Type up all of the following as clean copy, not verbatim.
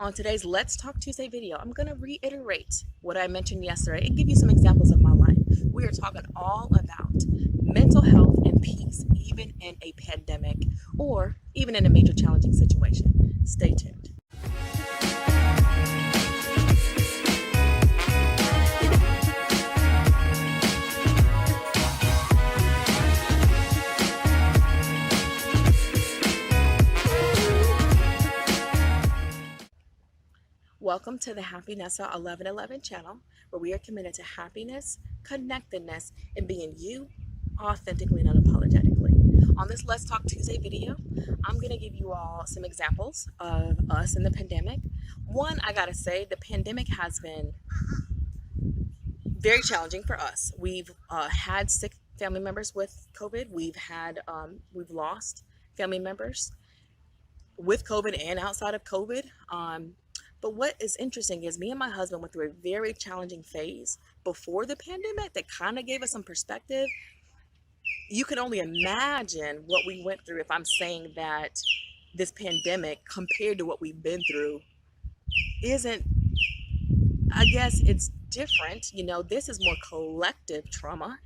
On today's Let's Talk Tuesday video, I'm going to reiterate what I mentioned yesterday and give you some examples of my life. We are talking all about mental health and peace, even in a pandemic or even in a major challenging situation. Stay tuned. Welcome to the Happy Nessa 1111 channel, where we are committed to happiness, connectedness, and being you authentically and unapologetically. On this Let's Talk Tuesday video, I'm going to give you all some examples of us in the pandemic. One, I gotta say, the pandemic has been very challenging for us. We've had sick family members with COVID. We've lost family members with COVID and outside of COVID. But what is interesting is me and my husband went through a very challenging phase before the pandemic that kind of gave us some perspective. You can only imagine what we went through if I'm saying that this pandemic compared to what we've been through isn't, I guess it's different. You know, this is more collective trauma,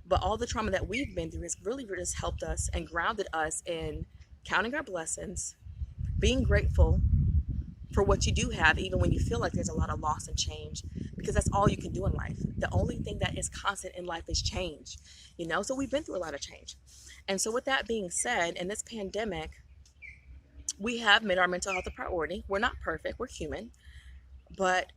but all the trauma that we've been through has really just helped us and grounded us in counting our blessings, being grateful for what you do have, even when you feel like there's a lot of loss and change, because that's all you can do in life. The only thing that is constant in life is change, you know? So we've been through a lot of change. And so with that being said, in this pandemic, we have made our mental health a priority. We're not perfect, we're human, but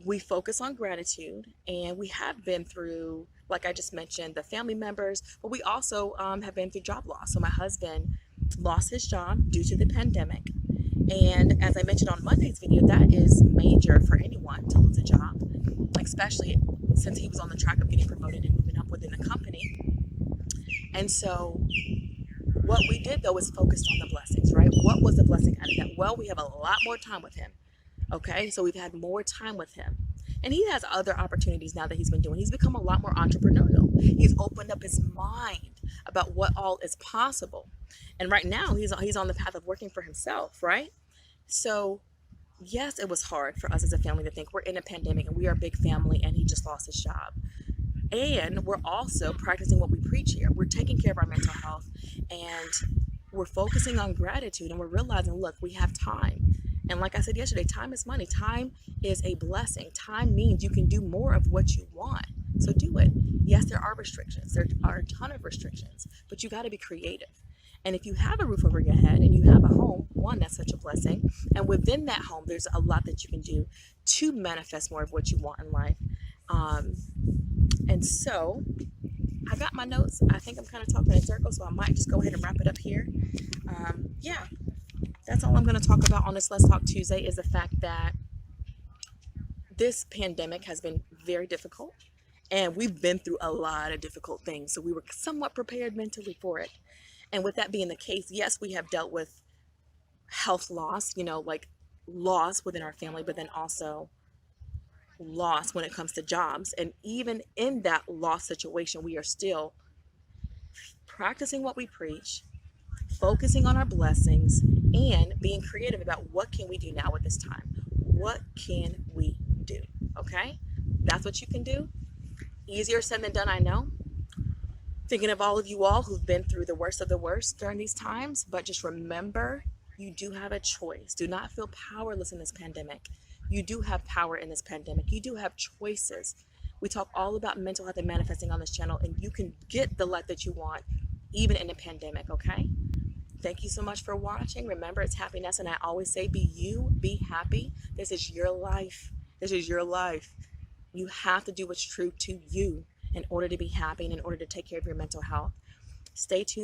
we focus on gratitude, and we have been through, like I just mentioned, the family members, but we also have been through job loss. So my husband lost his job due to the pandemic. And as I mentioned on Monday's video, that is major for anyone to lose a job, especially since he was on the track of getting promoted and moving up within the company. And so what we did, though, is focused on the blessings, right? What was the blessing out of that? Well, we have a lot more time with him. Okay, so we've had more time with him. And he has other opportunities now that he's been doing. He's become a lot more entrepreneurial. He's opened up his mind about what all is possible. And right now he's on the path of working for himself, right? So yes, it was hard for us as a family to think we're in a pandemic and we are a big family and he just lost his job. And we're also practicing what we preach here. We're taking care of our mental health, and we're focusing on gratitude, and we're realizing, look, we have time. And like I said yesterday, time is money. Time is a blessing. Time means you can do more of what you want. So do it. Yes, there are restrictions. There are a ton of restrictions, but you got to be creative. And if you have a roof over your head and you have a home, one, that's such a blessing. And within that home, there's a lot that you can do to manifest more of what you want in life. And so I got my notes. I think I'm kind of talking in circles, so I might just go ahead and wrap it up here. Yeah, that's all I'm going to talk about on this Let's Talk Tuesday, is the fact that this pandemic has been very difficult. And we've been through a lot of difficult things. So we were somewhat prepared mentally for it. And with that being the case, yes, we have dealt with health loss, you know, like loss within our family, but then also loss when it comes to jobs. And even in that loss situation, we are still practicing what we preach, focusing on our blessings, and being creative about what can we do now with this time? What can we do? Okay? That's what you can do. Easier said than done, I know. Thinking of all of you all who've been through the worst of the worst during these times, but just remember, you do have a choice. Do not feel powerless in this pandemic. You do have power in this pandemic. You do have choices. We talk all about mental health and manifesting on this channel, and you can get the life that you want even in a pandemic, okay? Thank you so much for watching. Remember, it's happiness, and I always say, be you, be happy. This is your life. This is your life. You have to do what's true to you in order to be happy and in order to take care of your mental health. Stay tuned.